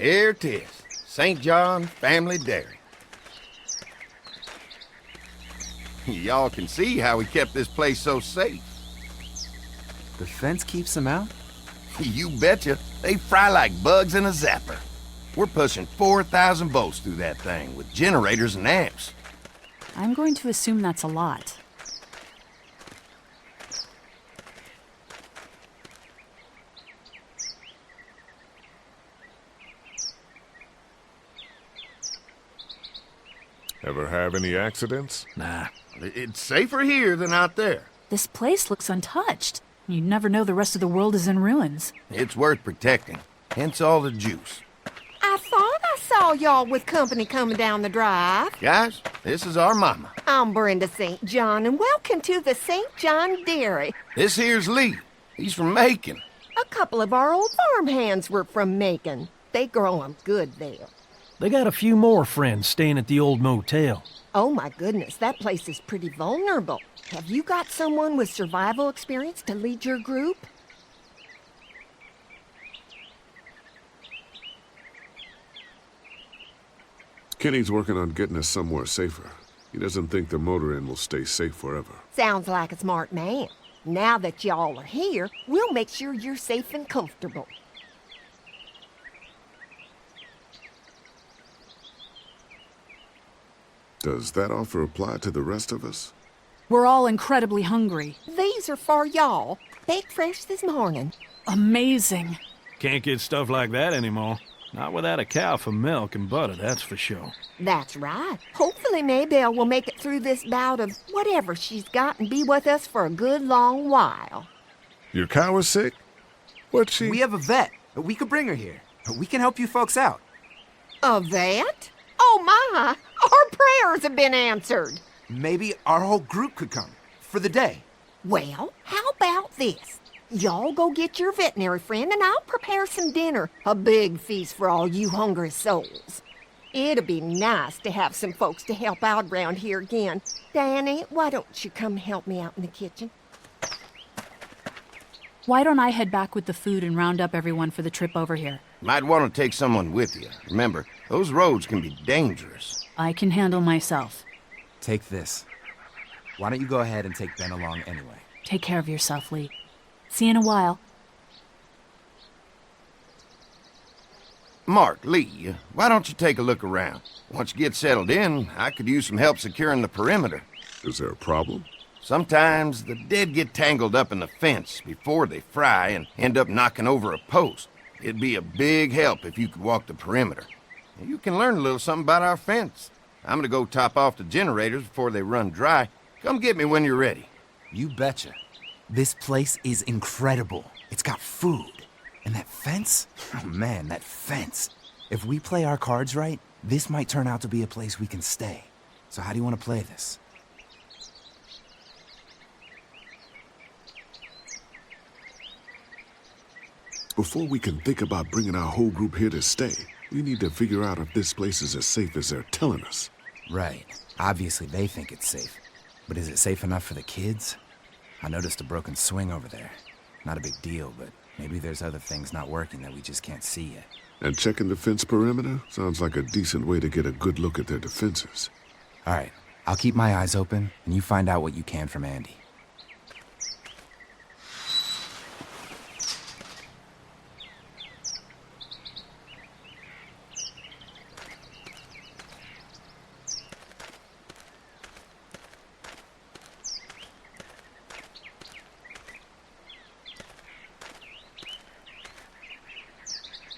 Here it is. St. John Family Dairy. Y'all can see how we kept this place so safe. The fence keeps them out? You betcha. They fry like bugs in a zapper. We're pushing 4,000 volts through that thing with generators and amps. I'm going to assume that's a lot. Ever have any accidents? Nah, it's safer here than out there. This place looks untouched. You'd never know the rest of the world is in ruins. It's worth protecting, hence all the juice. I thought I saw y'all with company coming down the drive. Guys, this is our mama. I'm Brenda St. John, and welcome to the St. John Dairy. This here's Lee. He's from Macon. A couple of our old farmhands were from Macon. They grow 'em good there. They got a few more friends staying at the old motel. Oh my goodness, that place is pretty vulnerable. Have you got someone with survival experience to lead your group? Kenny's working on getting us somewhere safer. He doesn't think the motor inn will stay safe forever. Sounds like a smart man. Now that y'all are here, we'll make sure you're safe and comfortable. Does that offer apply to the rest of us? We're all incredibly hungry. These are for y'all. Baked fresh this morning. Amazing. Can't get stuff like that anymore. Not without a cow for milk and butter, that's for sure. That's right. Hopefully Maybelle will make it through this bout of whatever she's got and be with us for a good long while. Your cow is sick? What's she? We have a vet. We could bring her here. We can help you folks out. A vet? Oh my! Our prayers have been answered. Maybe our whole group could come. For the day. Well, how about this? Y'all go get your veterinary friend and I'll prepare some dinner. A big feast for all you hungry souls. It'd be nice to have some folks to help out around here again. Danny, why don't you come help me out in the kitchen? Why don't I head back with the food and round up everyone for the trip over here? Might want to take someone with you. Remember, those roads can be dangerous. I can handle myself. Take this. Why don't you go ahead and take Ben along anyway? Take care of yourself, Lee. See you in a while. Mark, Lee, why don't you take a look around? Once you get settled in, I could use some help securing the perimeter. Is there a problem? Sometimes the dead get tangled up in the fence before they fry and end up knocking over a post. It'd be a big help if you could walk the perimeter. You can learn a little something about our fence. I'm gonna go top off the generators before they run dry. Come get me when you're ready. You betcha. This place is incredible. It's got food. And that fence? Oh man, that fence. If we play our cards right, this might turn out to be a place we can stay. So how do you want to play this? Before we can think about bringing our whole group here to stay, we need to figure out if this place is as safe as they're telling us. Right. Obviously they think it's safe. But is it safe enough for the kids? I noticed a broken swing over there. Not a big deal, but maybe there's other things not working that we just can't see yet. And checking the fence perimeter sounds like a decent way to get a good look at their defenses. All right. I'll keep my eyes open, and you find out what you can from Andy.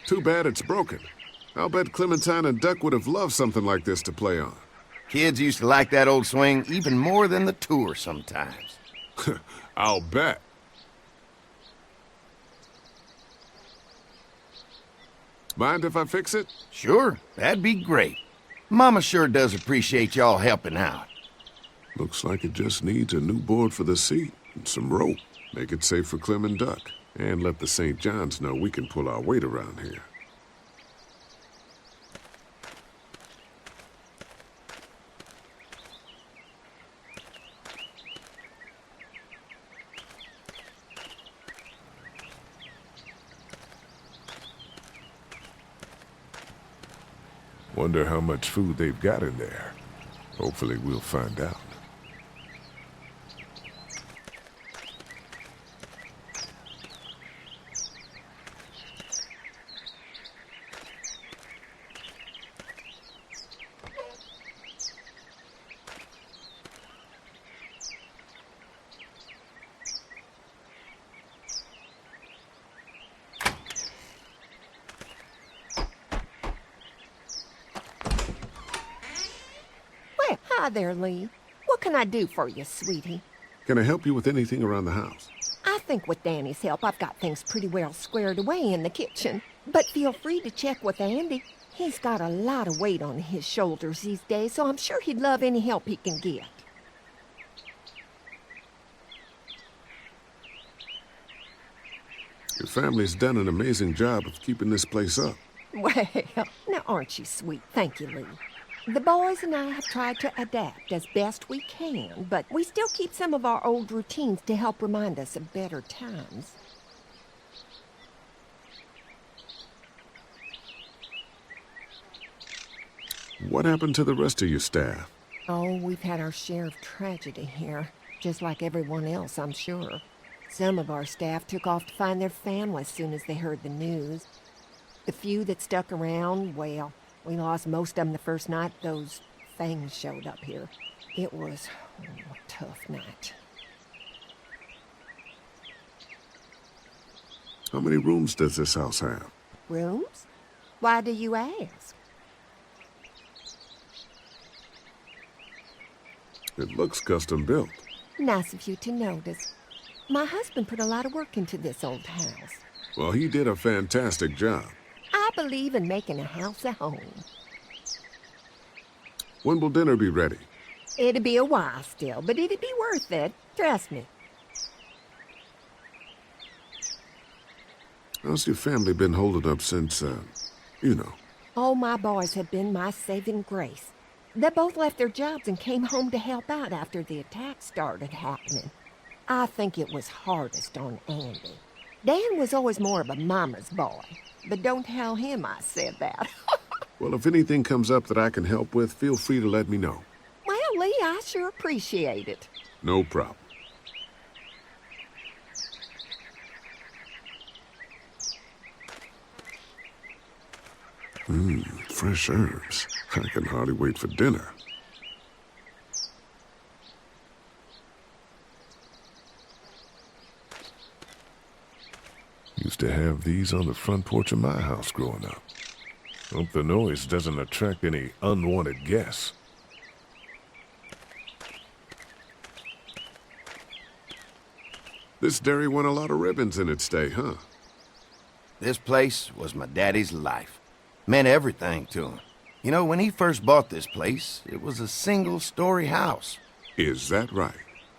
Too bad it's broken. I'll bet Clementine and Duck would have loved something like this to play on. Kids used to like that old swing even more than the tour sometimes. I'll bet. Mind if I fix it? Sure, that'd be great. Mama sure does appreciate y'all helping out. Looks like it just needs a new board for the seat and some rope. Make it safe for Clem and Duck. And let the St. John's know we can pull our weight around here. Wonder how much food they've got in there. Hopefully we'll find out. Well, hi there, Lee. What can I do for you, sweetie? Can I help you with anything around the house? I think with Danny's help, I've got things pretty well squared away in the kitchen. But feel free to check with Andy. He's got a lot of weight on his shoulders these days, so I'm sure he'd love any help he can get. Your family's done an amazing job of keeping this place up. Well, now aren't you sweet? Thank you, Lee. The boys and I have tried to adapt as best we can, but we still keep some of our old routines to help remind us of better times. What happened to the rest of your staff? Oh, we've had our share of tragedy here, just like everyone else, I'm sure. Some of our staff took off to find their families as soon as they heard the news. The few that stuck around, well, we lost most of them the first night those things showed up here. It was a tough night. How many rooms does this house have? Rooms? Why do you ask? It looks custom built. Nice of you to notice. My husband put a lot of work into this old house. Well, he did a fantastic job. I believe in making a house a home. When will dinner be ready? It'll be a while still, but it'll be worth it. Trust me. How's your family been holding up since, you know? All my boys have been my saving grace. They both left their jobs and came home to help out after the attacks started happening. I think it was hardest on Andy. Dan was always more of a mama's boy, but don't tell him I said that. Well, if anything comes up that I can help with, feel free to let me know. Well, Lee, I sure appreciate it. No problem. Fresh herbs. I can hardly wait for dinner. Used to have these on the front porch of my house growing up. Hope the noise doesn't attract any unwanted guests. This dairy won a lot of ribbons in its day, huh? This place was my daddy's life. Meant everything to him. You know, when he first bought this place, it was a single-story house. Is that right?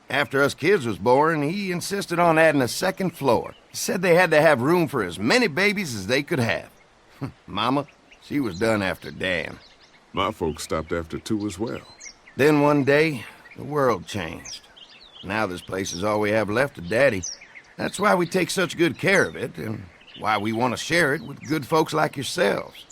After us kids was born, he insisted on adding a second floor. He said they had to have room for as many babies as they could have. Mama, she was done after Dan. My folks stopped after 2 as well. Then one day, the world changed. Now this place is all we have left of Daddy. That's why we take such good care of it, and why we want to share it with good folks like yourselves.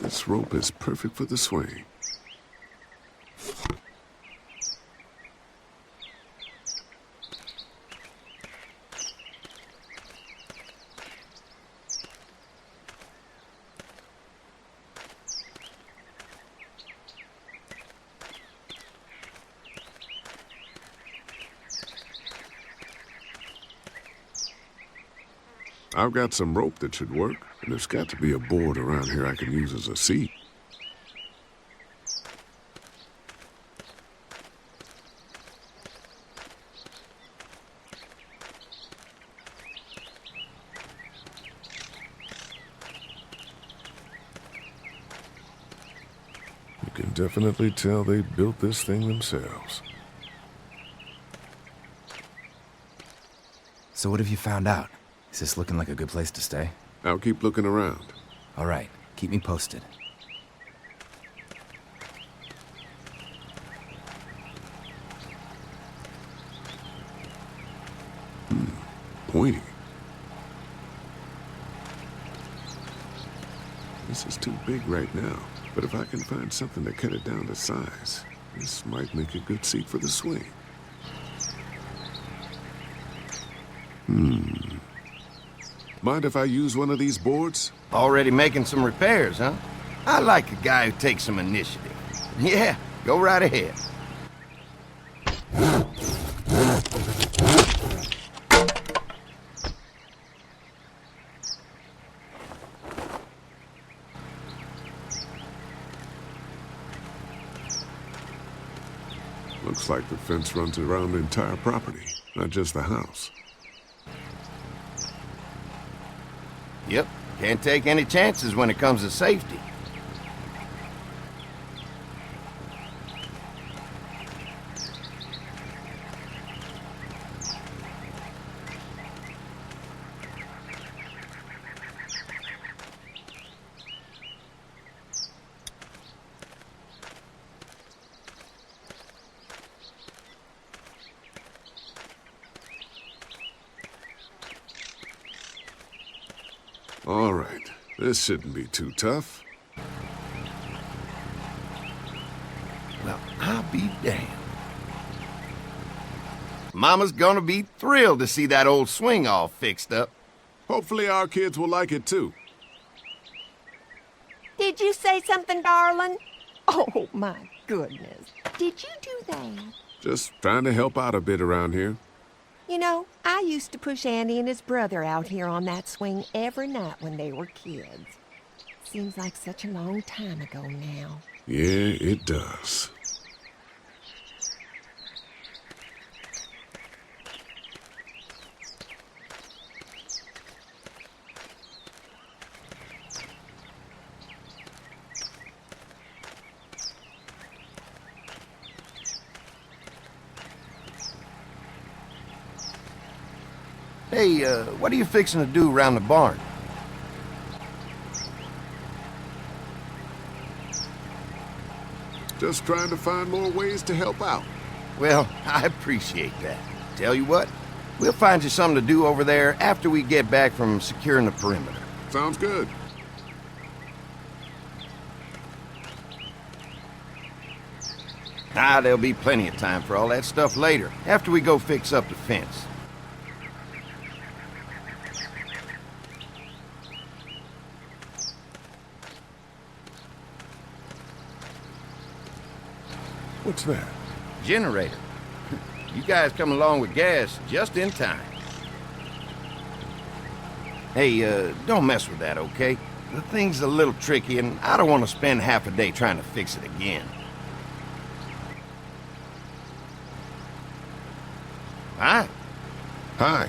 This rope is perfect for the swing. I've got some rope that should work, and there's got to be a board around here I can use as a seat. You can definitely tell they built this thing themselves. So what have you found out? Is this looking like a good place to stay? I'll keep looking around. All right, keep me posted. pointy. This is too big right now, but if I can find something to cut it down to size, this might make a good seat for the swing. Mind if I use one of these boards? Already making some repairs, huh? I like a guy who takes some initiative. Yeah, go right ahead. Looks like the fence runs around the entire property, not just the house. Yep, can't take any chances when it comes to safety. All right, this shouldn't be too tough. Well, I'll be damned. Mama's gonna be thrilled to see that old swing all fixed up. Hopefully our kids will like it too. Did you say something, darling? Oh, my goodness. Did you do that? Just trying to help out a bit around here. You know, I used to push Andy and his brother out here on that swing every night when they were kids. Seems like such a long time ago now. Yeah, it does. Hey, what are you fixing to do around the barn? Just trying to find more ways to help out. Well, I appreciate that. Tell you what, we'll find you something to do over there after we get back from securing the perimeter. Sounds good. Ah, there'll be plenty of time for all that stuff later, after we go fix up the fence. What's that? Generator. You guys come along with gas just in time. Hey, don't mess with that, okay? The thing's a little tricky, and I don't want to spend half a day trying to fix it again. Hi. Hi.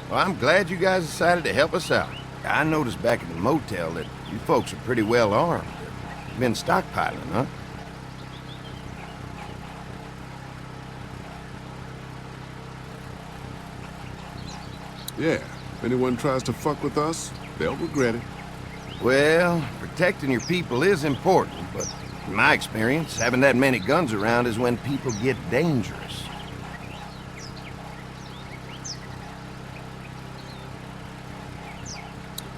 Well, I'm glad you guys decided to help us out. I noticed back at the motel that you folks are pretty well armed. You've been stockpiling, huh? Yeah, if anyone tries to fuck with us, they'll regret it. Well, protecting your people is important, but in my experience, having that many guns around is when people get dangerous.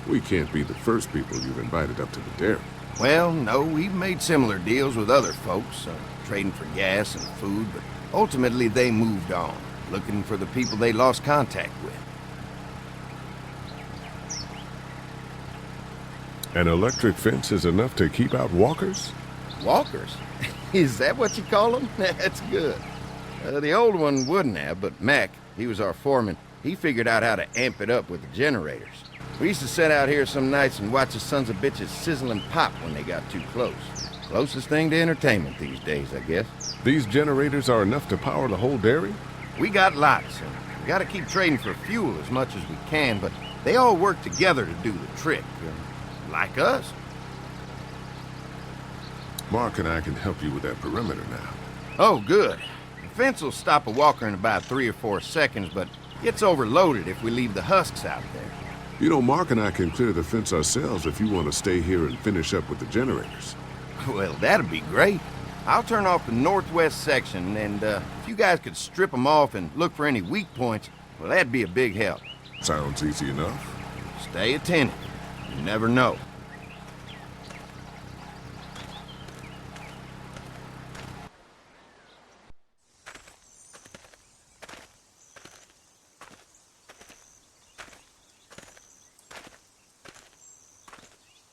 We can't be the first people you've invited up to the dairy. Well, no, we've made similar deals with other folks, trading for gas and food, but ultimately they moved on, looking for the people they lost contact with. An electric fence is enough to keep out walkers? Walkers? Is that what you call them? That's good. The old one wouldn't have, but Mac, he was our foreman, he figured out how to amp it up with the generators. We used to sit out here some nights and watch the sons of bitches sizzle and pop when they got too close. Closest thing to entertainment these days, I guess. These generators are enough to power the whole dairy? We got lots, and we gotta keep trading for fuel as much as we can, but they all work together to do the trick. Like us. Mark and I can help you with that perimeter now. Oh, good. The fence will stop a walker in about 3 or 4 seconds, but gets overloaded if we leave the husks out there. You know, Mark and I can clear the fence ourselves if you want to stay here and finish up with the generators. Well, that'd be great. I'll turn off the northwest section, and if you guys could strip them off and look for any weak points, well, that'd be a big help. Sounds easy enough. Stay attentive. You never know.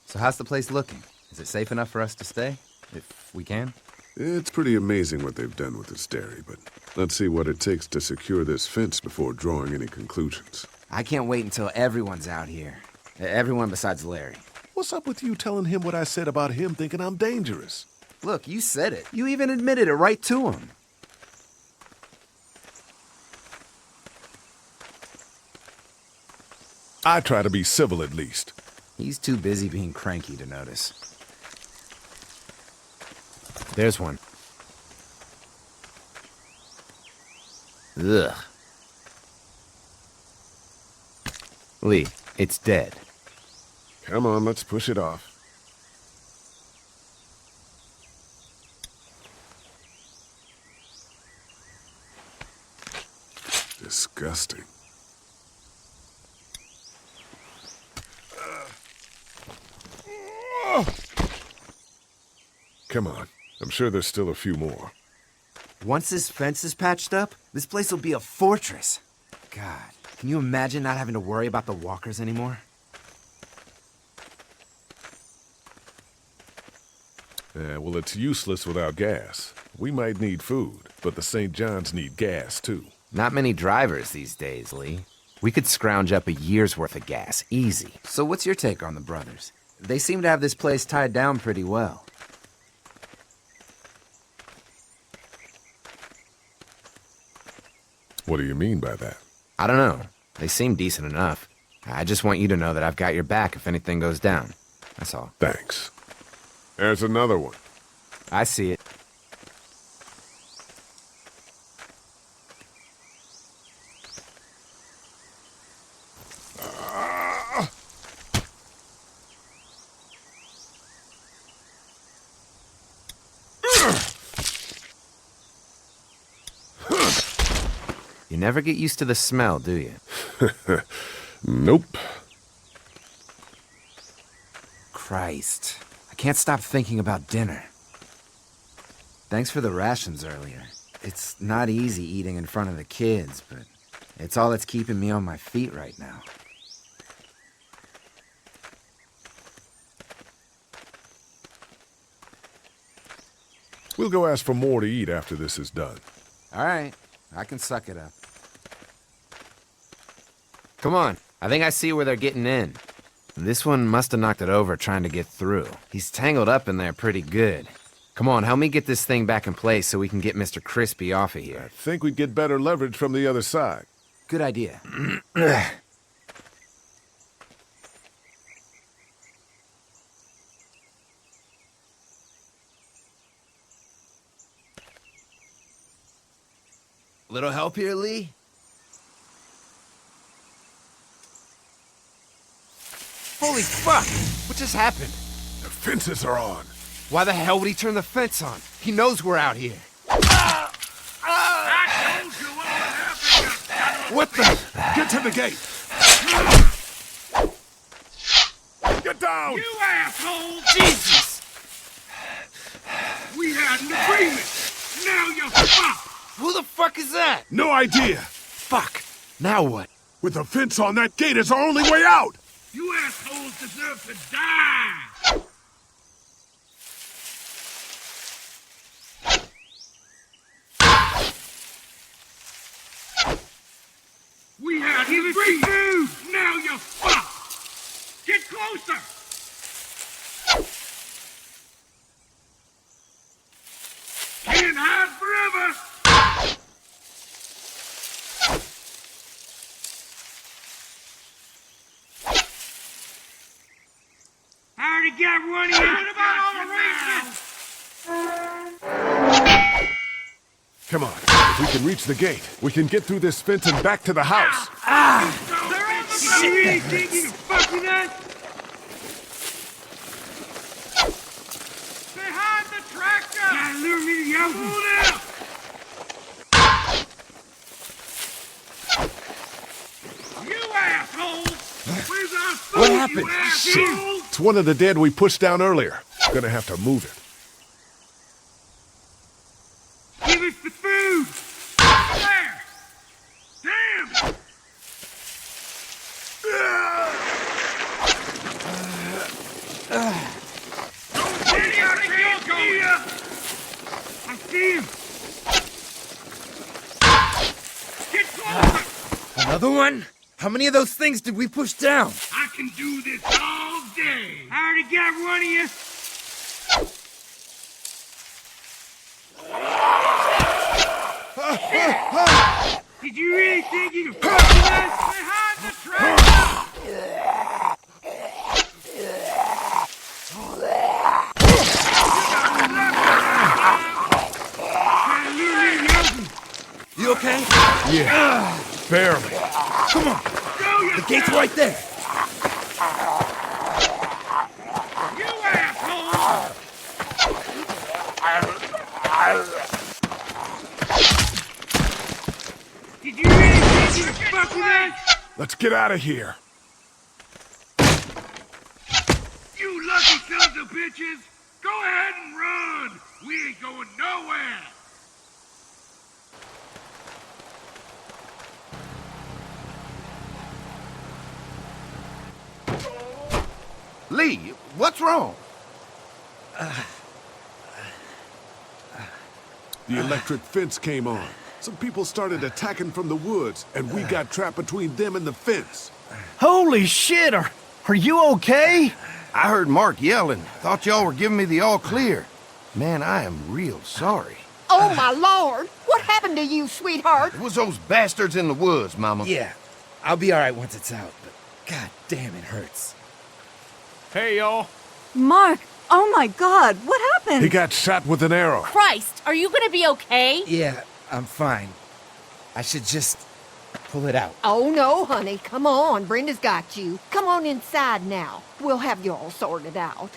So how's the place looking? Is it safe enough for us to stay? If we can? It's pretty amazing what they've done with this dairy, but let's see what it takes to secure this fence before drawing any conclusions. I can't wait until everyone's out here. Everyone besides Larry. What's up with you telling him what I said about him thinking I'm dangerous? Look, you said it. You even admitted it right to him. I try to be civil at least. He's too busy being cranky to notice. There's one. Ugh. Lee, it's dead. Come on, let's push it off. Disgusting. Come on. I'm sure there's still a few more. Once this fence is patched up, this place will be a fortress. God, can you imagine not having to worry about the walkers anymore? Yeah, well, it's useless without gas. We might need food, but the St. John's need gas, too. Not many drivers these days, Lee. We could scrounge up a year's worth of gas, easy. So what's your take on the brothers? They seem to have this place tied down pretty well. What do you mean by that? I don't know. They seem decent enough. I just want you to know that I've got your back if anything goes down. That's all. Thanks. There's another one. I see it. You never get used to the smell, do you? Nope. Christ. I can't stop thinking about dinner. Thanks for the rations earlier. It's not easy eating in front of the kids, but it's all that's keeping me on my feet right now. We'll go ask for more to eat after this is done. All right, I can suck it up. Come on, I think I see where they're getting in. This one must have knocked it over trying to get through. He's tangled up in there pretty good. Come on, help me get this thing back in place so we can get Mr. Crispy off of I here. think we'd get better leverage from the other side. Good idea. Little help here, Lee? Holy fuck! What just happened? The fences are on. Why the hell would he turn the fence on? He knows we're out here. What the? Get to the gate. Get down! You asshole! Jesus! We had an agreement! Now you're fucked! Who the fuck is that? No idea. Fuck! Now what? With the fence on that gate is our only way out. You assholes deserve to die! We had an agreement! Now you're fucked! Get closer! Can't hide forever! I already got one here. What about all the races? Come on. If we can reach the gate, we can get through this fence and back to the house. You ain't thinking of fucking us? Behind the tractor! Gotta lure me to the open. Hold out! You ass! happened? Shit! It's one of the dead we pushed down earlier. Gonna have to move it. Give us the food! There! Damn! Daddy, out of here! I see him! Get closer! Another one? How many of those things did we push down? I can do this all day! I already got one of you! Did you really think you could fuck with us behind the tractor? You okay? Yeah, barely. Come on. The gate's right there. You asshole! Did you really think you could fuck with us? Let's get out of here. You lucky sons of bitches! Go ahead and run! We ain't going nowhere! Lee, what's wrong? The electric fence came on. Some people started attacking from the woods, and we got trapped between them and the fence. Holy shit, are you okay? I heard Mark yelling. Thought y'all were giving me the all clear. Man, I am real sorry. Oh, my Lord! What happened to you, sweetheart? It was those bastards in the woods, Mama. Yeah, I'll be all right once it's out, but god damn, it hurts. Hey, y'all. Mark, oh my God, what happened? He got shot with an arrow. Christ, are you gonna be okay? Yeah, I'm fine. I should just pull it out. Oh, no, honey. Come on. Brenda's got you. Come on inside now. We'll have you all sorted out.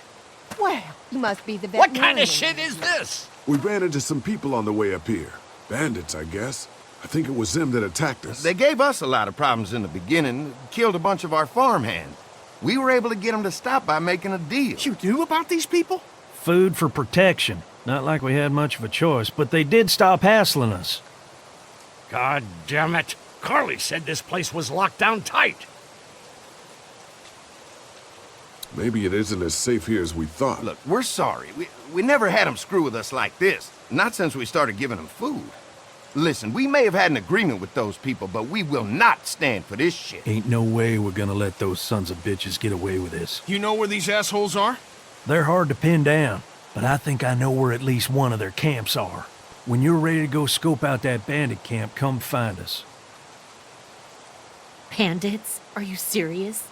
Well, you must be the veterinarian. What kind of shit is this? We ran into some people on the way up here. Bandits, I guess. I think it was them that attacked us. They gave us a lot of problems in the beginning, killed a bunch of our farmhands. We were able to get them to stop by making a deal. You knew about these people? Food for protection. Not like we had much of a choice, but they did stop hassling us. God damn it. Carly said this place was locked down tight. Maybe it isn't as safe here as we thought. Look, we're sorry. We never had them screw with us like this. Not since we started giving them food. Listen, we may have had an agreement with those people, but we will not stand for this shit. Ain't no way we're gonna let those sons of bitches get away with this. You know where these assholes are? They're hard to pin down, but I think I know where at least one of their camps are. When you're ready to go scope out that bandit camp, come find us. Bandits? Are you serious?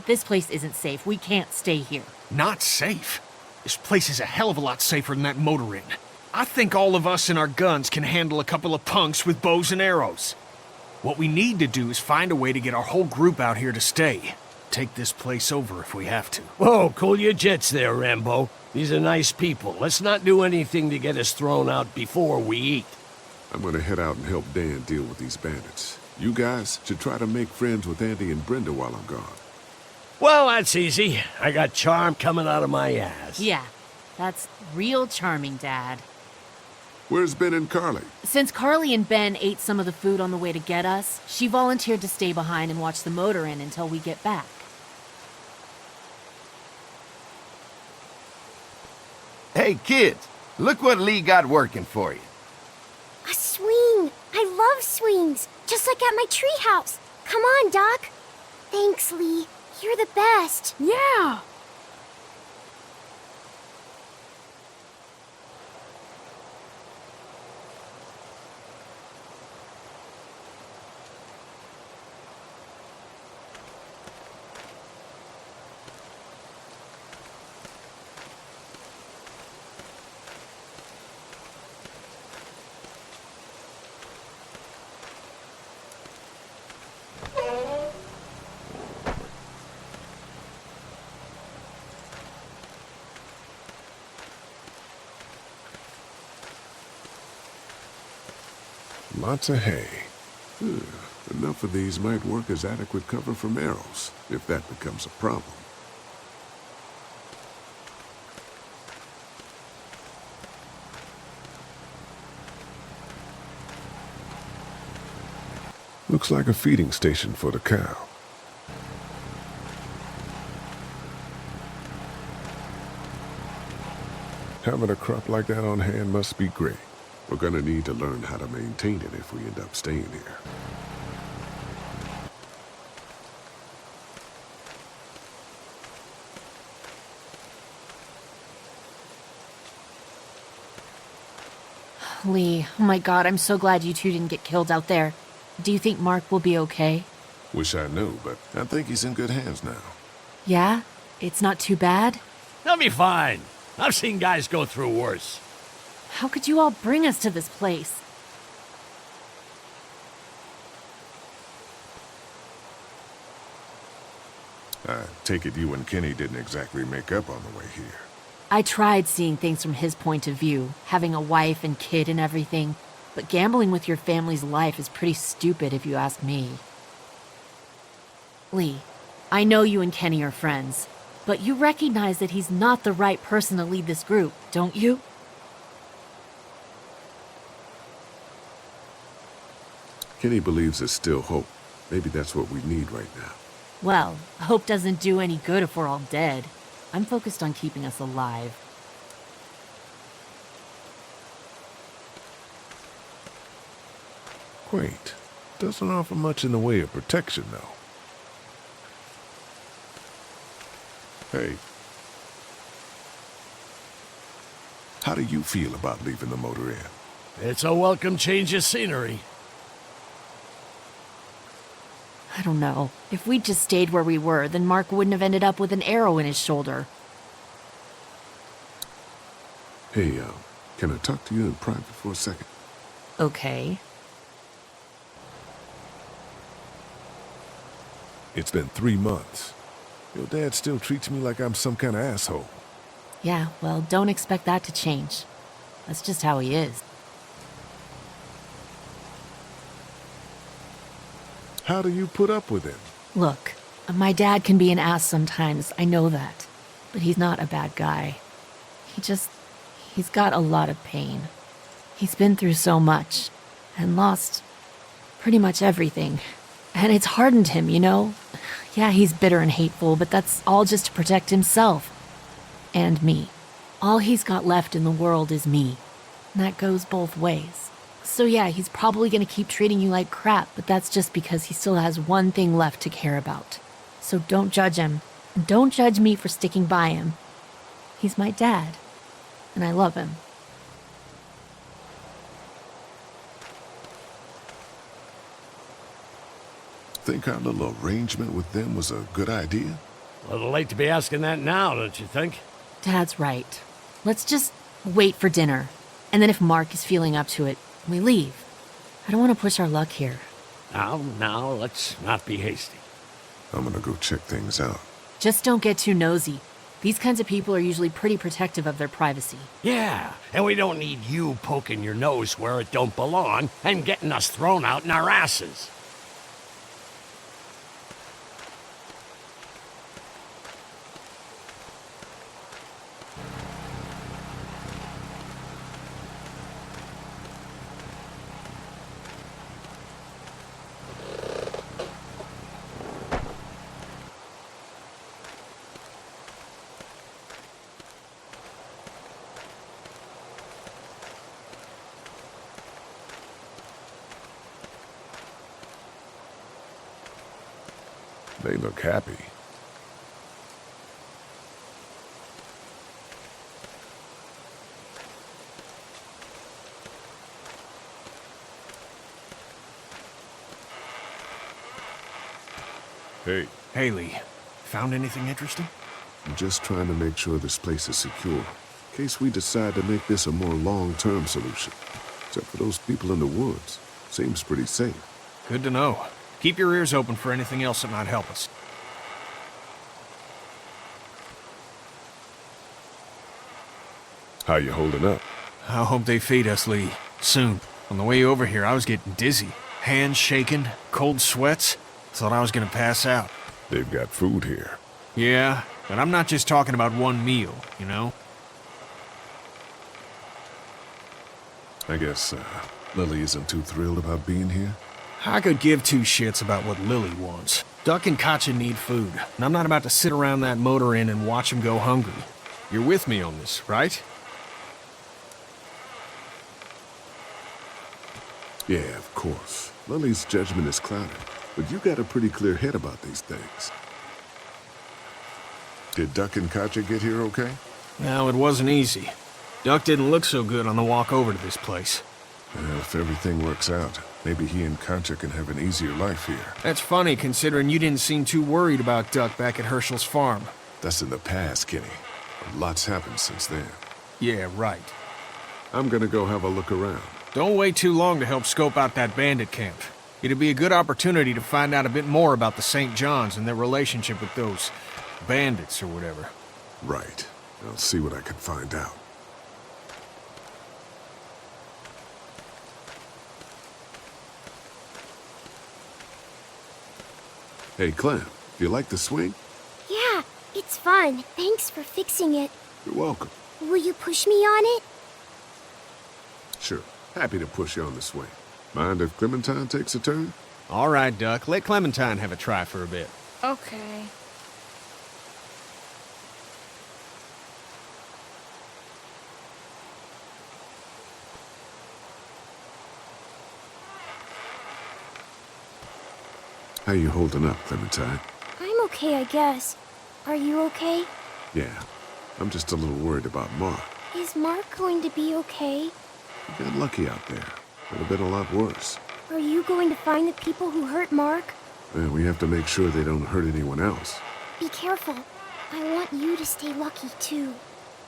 This place isn't safe. We can't stay here. Not safe. This place is a hell of a lot safer than that motor inn. I think all of us and our guns can handle a couple of punks with bows and arrows. What we need to do is find a way to get our whole group out here to stay. Take this place over if we have to. Whoa, cool your jets there, Rambo. These are nice people. Let's not do anything to get us thrown out before we eat. I'm gonna head out and help Dan deal with these bandits. You guys should try to make friends with Andy and Brenda while I'm gone. Well, that's easy. I got charm coming out of my ass. Yeah, that's real charming, Dad. Where's Ben and Carly? Since Carly and Ben ate some of the food on the way to get us, she volunteered to stay behind and watch the motor inn until we get back. Hey, kids, look what Lee got working for you. A swing! I love swings! Just like at my treehouse! Come on, Doc! Thanks, Lee. You're the best. Yeah. Lots of hay. Enough of these might work as adequate cover from arrows, if that becomes a problem. Looks like a feeding station for the cow. Having a crop like that on hand must be great. We're gonna need to learn how to maintain it if we end up staying here. Lee, oh my god, I'm so glad you two didn't get killed out there. Do you think Mark will be okay? Wish I knew, but I think he's in good hands now. Yeah? It's not too bad? He'll be fine. I've seen guys go through worse. How could you all bring us to this place? I take it you and Kenny didn't exactly make up on the way here. I tried seeing things from his point of view, having a wife and kid and everything, but gambling with your family's life is pretty stupid if you ask me. Lee, I know you and Kenny are friends, but you recognize that he's not the right person to lead this group, don't you? Kenny believes there's still hope. Maybe that's what we need right now. Well, hope doesn't do any good if we're all dead. I'm focused on keeping us alive. Quaint. Doesn't offer much in the way of protection, though. Hey. How do you feel about leaving the motor inn? It's a welcome change of scenery. I don't know. If we'd just stayed where we were, then Mark wouldn't have ended up with an arrow in his shoulder. Hey, can I talk to you in private for a second? Okay. It's been 3 months. Your dad still treats me like I'm some kind of asshole. Yeah, well, don't expect that to change. That's just how he is. How do you put up with him? Look, my dad can be an ass sometimes, I know that. But he's not a bad guy. He's got a lot of pain. He's been through so much, and lost pretty much everything. And it's hardened him, you know? Yeah, he's bitter and hateful, but that's all just to protect himself. And me. All he's got left in the world is me. And that goes both ways. So yeah, he's probably gonna keep treating you like crap, but that's just because he still has one thing left to care about. So don't judge him. And don't judge me for sticking by him. He's my dad. And I love him. Think our little arrangement with them was a good idea? A little late to be asking that now, don't you think? Dad's right. Let's just wait for dinner. And then if Mark is feeling up to it, we leave. I don't want to push our luck here. Now, let's not be hasty. I'm gonna go check things out. Just don't get too nosy. These kinds of people are usually pretty protective of their privacy. Yeah, and we don't need you poking your nose where it don't belong and getting us thrown out in our asses. They look happy. Hey. Hey, Lee. Found anything interesting? I'm just trying to make sure this place is secure, in case we decide to make this a more long-term solution. Except for those people in the woods. Seems pretty safe. Good to know. Keep your ears open for anything else that might help us. How you holding up? I hope they feed us, Lee. Soon. On the way over here, I was getting dizzy. Hands shaking, cold sweats. Thought I was gonna pass out. They've got food here. Yeah, but I'm not just talking about one meal, you know? I guess, Lily isn't too thrilled about being here? I could give two shits about what Lily wants. Duck and Katja need food, and I'm not about to sit around that motor inn and watch them go hungry. You're with me on this, right? Yeah, of course. Lily's judgment is clouded, but you got a pretty clear head about these things. Did Duck and Katja get here okay? Well, it wasn't easy. Duck didn't look so good on the walk over to this place. Well, if everything works out, maybe he and Katja can have an easier life here. That's funny, considering you didn't seem too worried about Duck back at Herschel's farm. That's in the past, Kenny. A lot's happened since then. Yeah, right. I'm gonna go have a look around. Don't wait too long to help scope out that bandit camp. It'd be a good opportunity to find out a bit more about the St. John's and their relationship with those bandits or whatever. Right. I'll see what I can find out. Hey, Clem, do you like the swing? Yeah, it's fun. Thanks for fixing it. You're welcome. Will you push me on it? Sure. Happy to push you on the swing. Mind if Clementine takes a turn? All right, Duck. Let Clementine have a try for a bit. Okay. How you holding up, Clementine? I'm okay, I guess. Are you okay? Yeah. I'm just a little worried about Mark. Is Mark going to be okay? You got lucky out there. Could have been a lot worse. Are you going to find the people who hurt Mark? Well, we have to make sure they don't hurt anyone else. Be careful. I want you to stay lucky, too.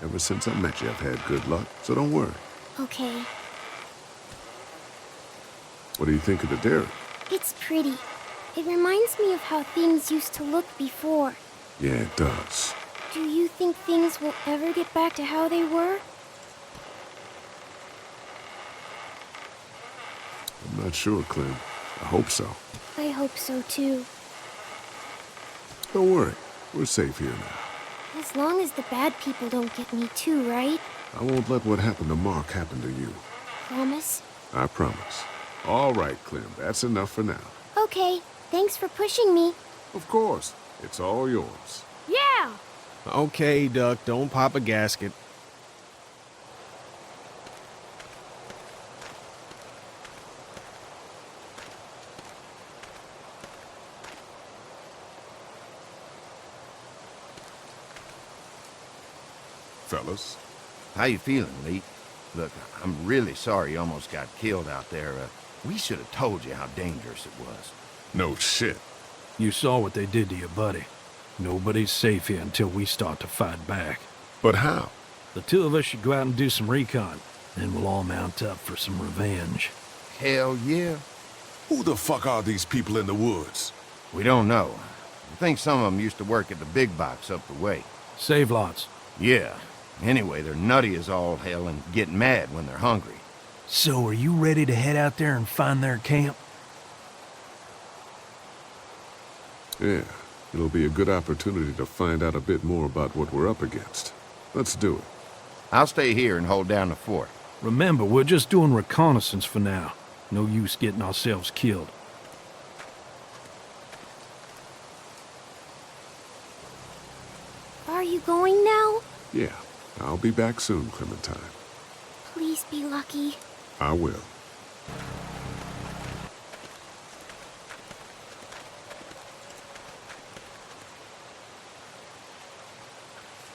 Ever since I met you, I've had good luck, so don't worry. Okay. What do you think of the dairy? It's pretty. It reminds me of how things used to look before. Yeah, it does. Do you think things will ever get back to how they were? I'm not sure, Clem. I hope so. I hope so, too. Don't worry. We're safe here now. As long as the bad people don't get me too, right? I won't let what happened to Mark happen to you. Promise? I promise. All right, Clem. That's enough for now. Okay. Thanks for pushing me. Of course. It's all yours. Yeah! Okay, Duck. Don't pop a gasket. Fellas. How you feeling, Lee? Look, I'm really sorry you almost got killed out there. We should have told you how dangerous it was. No shit. You saw what they did to your buddy. Nobody's safe here until we start to fight back. But how? The two of us should go out and do some recon. Then we'll all mount up for some revenge. Hell yeah. Who the fuck are these people in the woods? We don't know. I think some of them used to work at the big box up the way. Save lots. Yeah. Anyway, they're nutty as all hell and get mad when they're hungry. So are you ready to head out there and find their camp? Yeah. It'll be a good opportunity to find out a bit more about what we're up against. Let's do it. I'll stay here and hold down the fort. Remember, we're just doing reconnaissance for now. No use getting ourselves killed. Are you going now? Yeah. I'll be back soon, Clementine. Please be lucky. I will.